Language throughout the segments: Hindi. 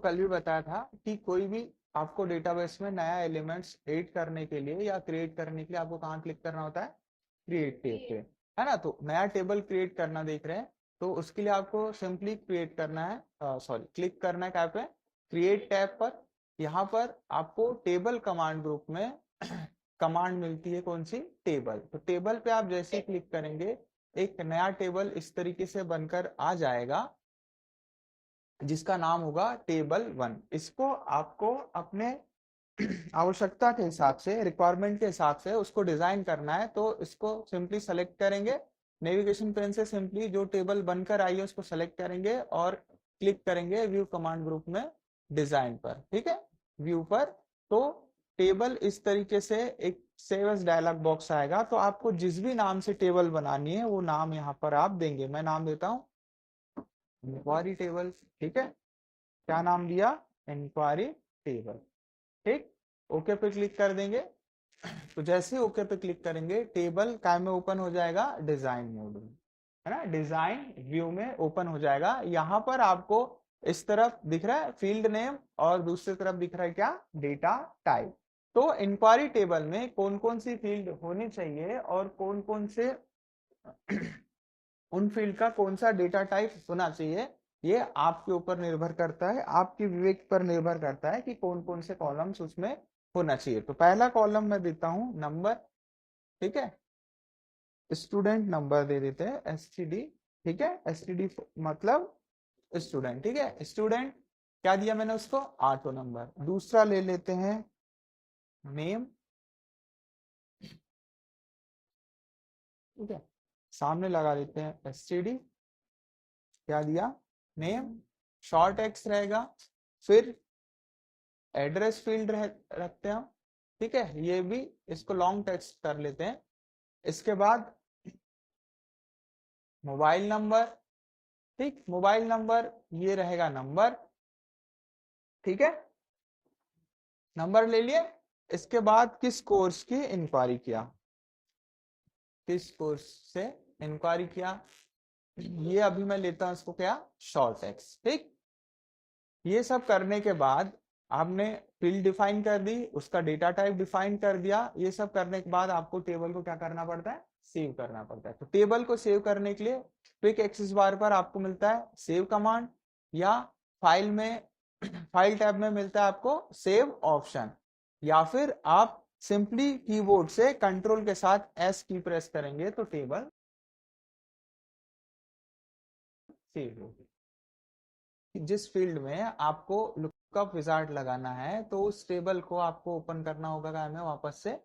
कल भी बताया था कि कोई भी आपको डेटाबेस में नया एलिमेंट्स ऐड करने के लिए या क्रिएट करने के लिए आपको कहाँ क्लिक करना होता है, क्रिएट टेब पे, है ना। तो नया टेबल क्रिएट करना देख रहे हैं, तो उसके लिए आपको सिंपली क्रिएट करना है, सॉरी क्लिक करना है क्या पे, क्रिएट टैब पर। यहाँ पर आपको टेबल कमांड ग्रुप में कमांड मिलती है, कौन सी, टेबल। तो टेबल पे आप जैसे ही क्लिक करेंगे एक नया टेबल इस तरीके से बनकर आ जाएगा जिसका नाम होगा टेबल 1। इसको आपको अपने आवश्यकता के हिसाब से, रिक्वायरमेंट के हिसाब से उसको डिजाइन करना है। तो इसको सिंपली सेलेक्ट करेंगे, नेविगेशन पेन से सिंपली जो टेबल बनकर आई है उसको सेलेक्ट करेंगे और क्लिक करेंगे व्यू कमांड ग्रुप में डिजाइन पर, ठीक है, व्यू पर। तो टेबल इस तरीके से एक सेव एज डायलॉग बॉक्स आएगा। तो आपको जिस भी नाम से टेबल बनानी है वो नाम यहाँ पर आप देंगे। मैं नाम देता हूँ इंक्वायरी टेबल, ठीक है, क्या नाम दिया, इंक्वायरी टेबल, ठीक। ओके पे क्लिक कर देंगे। तो जैसे ही ओके पे क्लिक करेंगे टेबल काय में ओपन हो जाएगा, डिजाइन मोड में, है ना, डिजाइन व्यू में ओपन हो जाएगा। यहाँ पर आपको इस तरफ दिख रहा है फील्ड नेम और दूसरी तरफ दिख रहा है क्या, डेटा टाइप। तो इंक्वायरी टेबल में कौन कौन सी फील्ड होनी चाहिए और कौन कौन से उन फील्ड का कौन सा डेटा टाइप होना चाहिए, ये आपके ऊपर निर्भर करता है, आपके विवेक पर निर्भर करता है कि कौन कौन से कॉलम्स उसमें होना चाहिए। तो पहला कॉलम मैं देता हूं नंबर, ठीक है, स्टूडेंट नंबर दे देते हैं एसटीडी, ठीक है, एसटीडी मतलब स्टूडेंट, ठीक है, स्टूडेंट क्या दिया मैंने उसको, ऑटो नंबर। दूसरा ले लेते हैं नेम, ठीक है, सामने लगा देते हैं एसटीडी, क्या दिया, नेम, शॉर्ट एक्स रहेगा। फिर एड्रेस फील्ड रखते हैं हम, ठीक है, ये भी इसको लॉन्ग टेक्स्ट कर लेते हैं। इसके बाद मोबाइल नंबर, ठीक, मोबाइल नंबर ये रहेगा नंबर, ठीक है, नंबर ले लिए। इसके बाद किस कोर्स की इंक्वायरी किया, किस कोर्स से इंक्वायरी किया, ये अभी मैं लेता हूं इसको क्या, शॉर्ट एक्स, ठीक। ये सब करने के बाद आपने फील्ड डिफाइन कर दी, उसका डेटा टाइप डिफाइन कर दिया। ये सब करने के बाद आपको टेबल को क्या करना पड़ता है, सेव करना पड़ता है। तो टेबल को सेव करने के लिए क्विक एक्सेस बार पर आपको मिलता है सेव कमांड, या फाइल में फाइल टैब में मिलता है आपको सेव ऑप्शन, या फिर आप सिंपली कीबोर्ड से कंट्रोल के साथ एस की प्रेस करेंगे तो टेबल सेव होगी। जिस फील्ड में आपको लुकअप विजार्ड लगाना है तो उस टेबल को आपको ओपन करना होगा क्या में, वापस से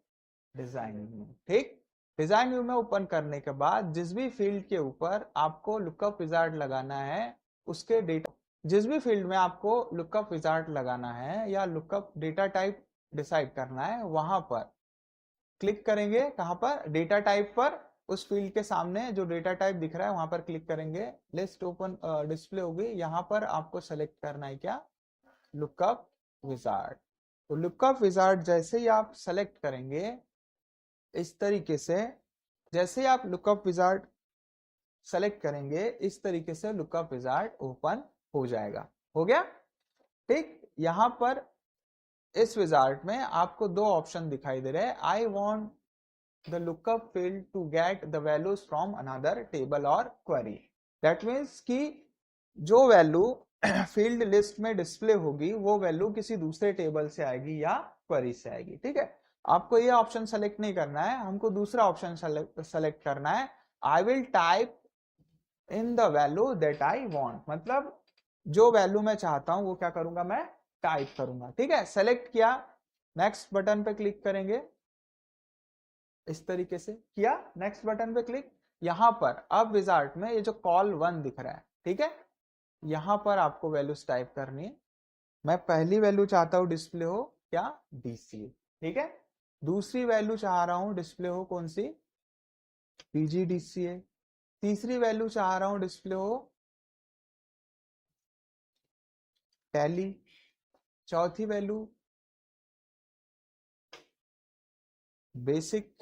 डिजाइन व्यू, ठीक। डिजाइन व्यू में ओपन करने के बाद जिस भी फील्ड के ऊपर आपको लुकअप विजार्ड लगाना है उसके डेटा, जिस भी फील्ड में आपको लुकअप विजार्ड लगाना है या लुकअप डेटा टाइप डिसाइड करना है वहां पर क्लिक करेंगे, कहां पर, डेटा टाइप पर। उस फील्ड के सामने जो डेटा टाइप दिख रहा है वहां पर क्लिक करेंगे, लिस्ट ओपन डिस्प्ले होगी, यहां पर आपको सेलेक्ट करना है क्या, लुकअप विजार्ड। तो लुकअप विजार्ड जैसे ही आप सेलेक्ट करेंगे इस तरीके से, जैसे ही आप लुकअप विजार्ड सेलेक्ट करेंगे इस तरीके से लुकअप विजार्ड ओपन हो जाएगा, हो गया, ठीक। यहां पर इस विजार्ड में आपको दो ऑप्शन दिखाई दे रहे हैं, I want the lookup field to get the values from another table or query। That means कि जो वैल्यू फील्ड लिस्ट में डिस्प्ले होगी वो वैल्यू किसी दूसरे टेबल से आएगी या क्वेरी से आएगी, ठीक है। आपको ये ऑप्शन सेलेक्ट नहीं करना है, हमको दूसरा ऑप्शन सेलेक्ट करना है, I will type in the value that I want, मतलब जो वैल्यू मैं चाहता हूं वो क्या करूंगा, मैं टाइप करूंगा, ठीक है। सेलेक्ट किया, नेक्स्ट बटन पे क्लिक करेंगे, इस तरीके से किया, नेक्स्ट बटन पे क्लिक। यहां पर अब विजार्ड में ये जो कॉल 1 दिख रहा है, ठीक है, यहां पर आपको वैल्यूज टाइप करनी है। मैं पहली वैल्यू चाहता हूं डिस्प्ले हो क्या, बीसीए, ठीक है। दूसरी वैल्यू चाह रहा हूं डिस्प्ले हो कौन सी, पीजीडीसीए। तीसरी वैल्यू चाह रहा हूं डिस्प्ले हो टैली। चौथी वैल्यू बेसिक,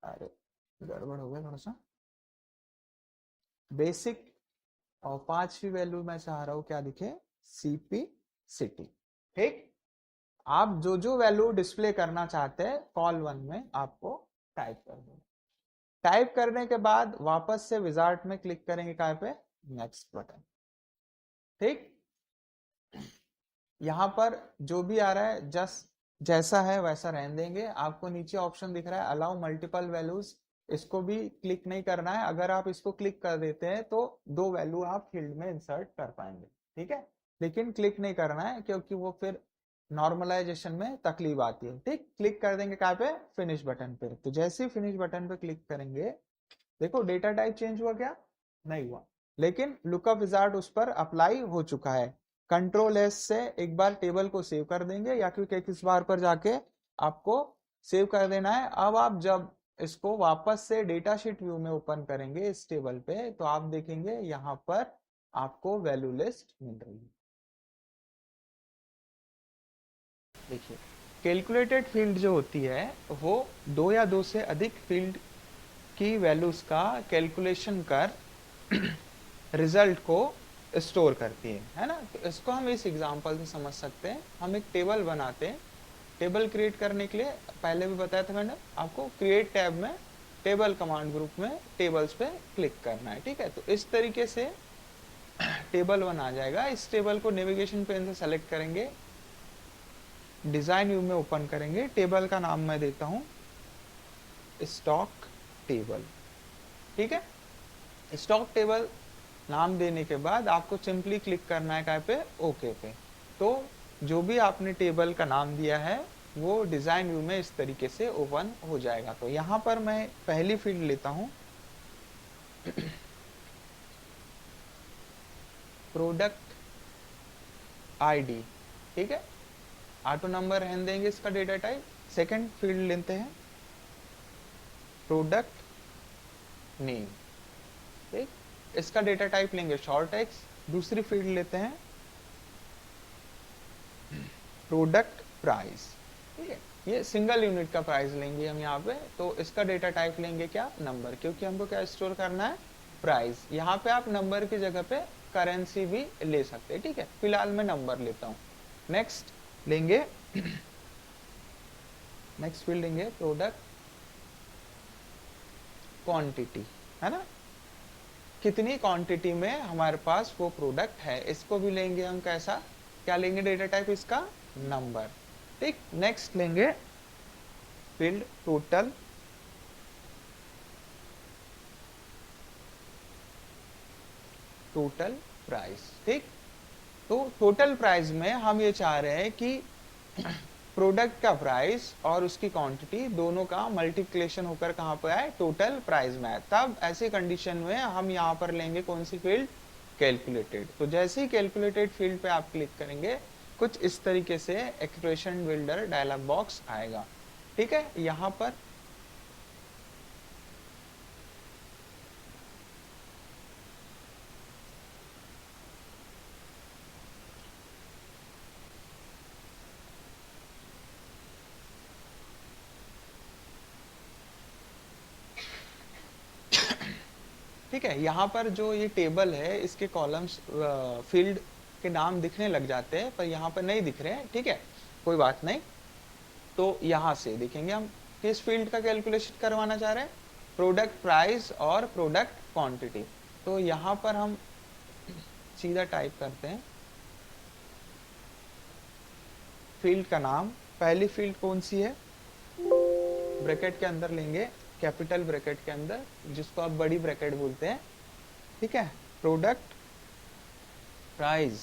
अरे गड़बड़ हो गया थोड़ा सा, बेसिक। और पांचवी वैल्यू मैं चाह रहा हूं क्या दिखे, सीपी सिटी। ठीक, आप जो जो वैल्यू डिस्प्ले करना चाहते हैं कॉल 1 में आपको टाइप कर दो। टाइप करने के बाद वापस से विजार्ट में क्लिक करेंगे कहाँ पे, नेक्स्ट बटन। ठीक, यहां पर जो भी आ रहा है जस्ट जैसा है वैसा रहने देंगे। आपको नीचे ऑप्शन दिख रहा है अलाउ मल्टीपल वैल्यूज, इसको भी क्लिक नहीं करना है। अगर आप इसको क्लिक कर देते हैं तो 2 वैल्यू आप फील्ड में इंसर्ट कर पाएंगे। ठीक है, लेकिन क्लिक नहीं करना है क्योंकि वो फिर नॉर्मलाइजेशन में तकलीफ आती है। ठीक, क्लिक कर देंगे कहाँ पे, फिनिश बटन पे। तो जैसे ही फिनिश बटन पे क्लिक करेंगे, देखो डेटा टाइप चेंज हुआ क्या, नहीं हुआ, लेकिन लुकअप विजार्ड उस पर अप्लाई हो चुका है। कंट्रोल एस से एक बार टेबल को सेव कर देंगे, या क्योंकि किस बार पर जाके आपको सेव कर देना है। अब आप जब इसको वापस से डेटा शीट व्यू में ओपन करेंगे इस टेबल पे, तो आप देखेंगे यहाँ पर आपको वैल्यू लिस्ट मिल रही है। देखिए, कैलकुलेटेड फील्ड जो होती है वो 2 या 2 से अधिक फील्ड की वैल्यूज का कैलकुलेशन कर रिजल्ट को स्टोर करती है ना। तो इसको हम इस एग्जांपल से समझ सकते हैं। हम एक टेबल बनाते हैं। टेबल क्रिएट करने के लिए पहले भी बताया था मैंने आपको, क्रिएट टैब में टेबल कमांड ग्रुप में टेबल्स पे क्लिक करना है। ठीक है, तो इस तरीके से टेबल वन आ जाएगा। इस टेबल को नेविगेशन पेन से सेलेक्ट करेंगे, डिजाइन व्यू में ओपन करेंगे। टेबल का नाम मैं देता हूं स्टॉक टेबल। ठीक है, स्टॉक टेबल नाम देने के बाद आपको सिंपली क्लिक करना है कहाँ पे, ओके पे। तो जो भी आपने टेबल का नाम दिया है वो डिजाइन व्यू में इस तरीके से ओपन हो जाएगा। तो यहाँ पर मैं पहली फील्ड लेता हूँ प्रोडक्ट आईडी। ठीक है, ऑटो नंबर रहने देंगे इसका डेटा टाइप। सेकंड फील्ड लेते हैं प्रोडक्ट नेम। ठीक, इसका डेटा टाइप लेंगे शॉर्ट एक्स। दूसरी फील्ड लेते हैं प्रोडक्ट प्राइस। ठीक है, ये सिंगल यूनिट का प्राइस लेंगे हम यहाँ पे। तो इसका डेटा टाइप लेंगे क्या, नंबर, क्योंकि हमको क्या स्टोर करना है, प्राइस। यहाँ पे आप नंबर की जगह पे करेंसी भी ले सकते हैं। ठीक है, फिलहाल मैं नंबर लेता हूँ। नेक्स्ट लेंगे नेक्स्ट फील्ड लेंगे प्रोडक्ट क्वांटिटी, है ना, कितनी क्वांटिटी में हमारे पास वो प्रोडक्ट है। इसको भी लेंगे हम कैसा, क्या लेंगे डेटा टाइप इसका, नंबर। ठीक, नेक्स्ट लेंगे फील्ड टोटल प्राइस। ठीक, तो टोटल प्राइस में हम ये चाह रहे हैं कि प्रोडक्ट का प्राइस और उसकी क्वांटिटी दोनों का मल्टीप्लिकेशन होकर कहां पर आए, टोटल प्राइस में आए। तब ऐसी कंडीशन में हम यहाँ पर लेंगे कौन सी फील्ड, कैलकुलेटेड। तो जैसे ही कैलकुलेटेड फील्ड पे आप क्लिक करेंगे कुछ इस तरीके से एक्सप्रेशन बिल्डर डायलॉग बॉक्स आएगा। ठीक है, यहाँ पर ठीक है, यहाँ पर जो ये टेबल है इसके कॉलम्स फील्ड के नाम दिखने लग जाते हैं, पर यहाँ पर नहीं दिख रहे हैं। ठीक है, कोई बात नहीं। तो यहाँ से देखेंगे हम किस फील्ड का कैलकुलेशन करवाना चाह रहे हैं, प्रोडक्ट प्राइस और प्रोडक्ट क्वांटिटी। तो यहाँ पर हम सीधा टाइप करते हैं फील्ड का नाम। पहली फील्ड कौन सी है, ब्रैकेट के अंदर लेंगे, कैपिटल ब्रैकेट के अंदर, जिसको आप बड़ी ब्रैकेट बोलते हैं। ठीक है, प्रोडक्ट प्राइस,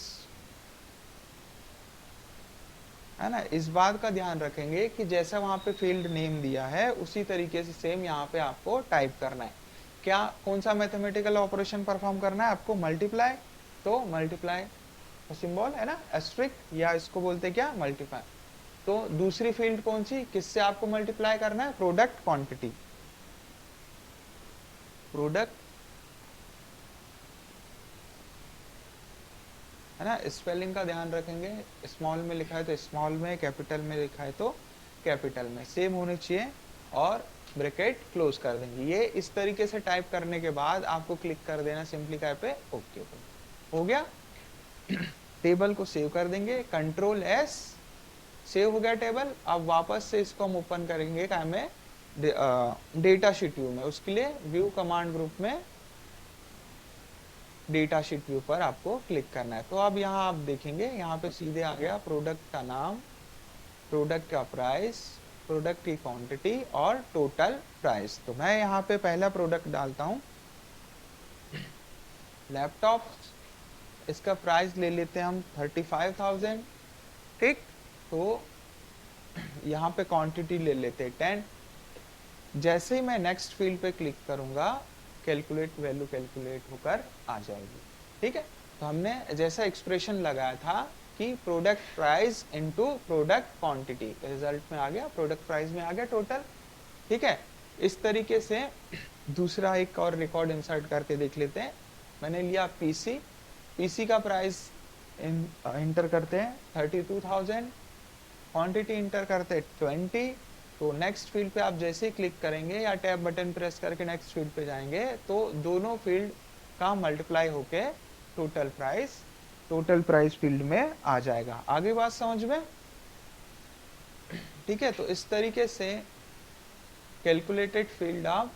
है ना। इस बात का ध्यान रखेंगे कि जैसा वहां पे फील्ड नेम दिया है उसी तरीके से सेम यहाँ पे आपको टाइप करना है। क्या, कौन सा मैथमेटिकल ऑपरेशन परफॉर्म करना है आपको, मल्टीप्लाई। तो मल्टीप्लाई सिंबल है ना, एस्ट्रिक, या इसको बोलते क्या, मल्टीप्लाई। तो दूसरी फील्ड कौन सी, किससे आपको मल्टीप्लाई करना है, प्रोडक्ट क्वांटिटी। प्रोडक्ट, है ना, स्पेलिंग का ध्यान रखेंगे। स्मॉल में लिखा है तो स्मॉल में, कैपिटल में लिखा है तो कैपिटल में, सेम होने चाहिए। और ब्रैकेट क्लोज कर देंगे। ये इस तरीके से टाइप करने के बाद आपको क्लिक कर देना सिंपली क्या पे, ओके पे। हो गया। टेबल को सेव कर देंगे, कंट्रोल एस, सेव हो गया टेबल। अब वापस से इसको हम ओपन करेंगे क्या में डेटा शीट व्यू में। उसके लिए व्यू कमांड ग्रुप में डेटा शीट व्यू पर आपको क्लिक करना है। तो अब यहाँ आप देखेंगे यहाँ पे सीधे आ गया प्रोडक्ट का नाम, प्रोडक्ट का प्राइस, प्रोडक्ट की क्वांटिटी और टोटल प्राइस। तो मैं यहाँ पे पहला प्रोडक्ट डालता हूँ लैपटॉप, इसका प्राइस ले लेते हैं हम 35,000। ठीक, तो यहाँ पे क्वांटिटी ले लेते हैं 10। जैसे ही मैं नेक्स्ट फील्ड पे क्लिक करूंगा कैलकुलेट वैल्यू कैलकुलेट होकर आ जाएगी। ठीक है, तो हमने जैसा एक्सप्रेशन लगाया था कि product price into product quantity, result में आ गया, प्रोडक्ट प्राइस में आ गया टोटल। ठीक है, इस तरीके से दूसरा एक और रिकॉर्ड इंसर्ट करके देख लेते हैं। मैंने लिया पीसी, पीसी का प्राइस इंटर करते हैं 32,000, क्वांटिटी इंटर करते हैं 20। तो नेक्स्ट फील्ड पे आप जैसे ही क्लिक करेंगे या टैब बटन प्रेस करके नेक्स्ट फील्ड पे जाएंगे तो दोनों फील्ड का मल्टीप्लाई होके टोटल प्राइस फील्ड में आ जाएगा। आगे बात समझ में? ठीक है, तो इस तरीके से कैलकुलेटेड फील्ड आप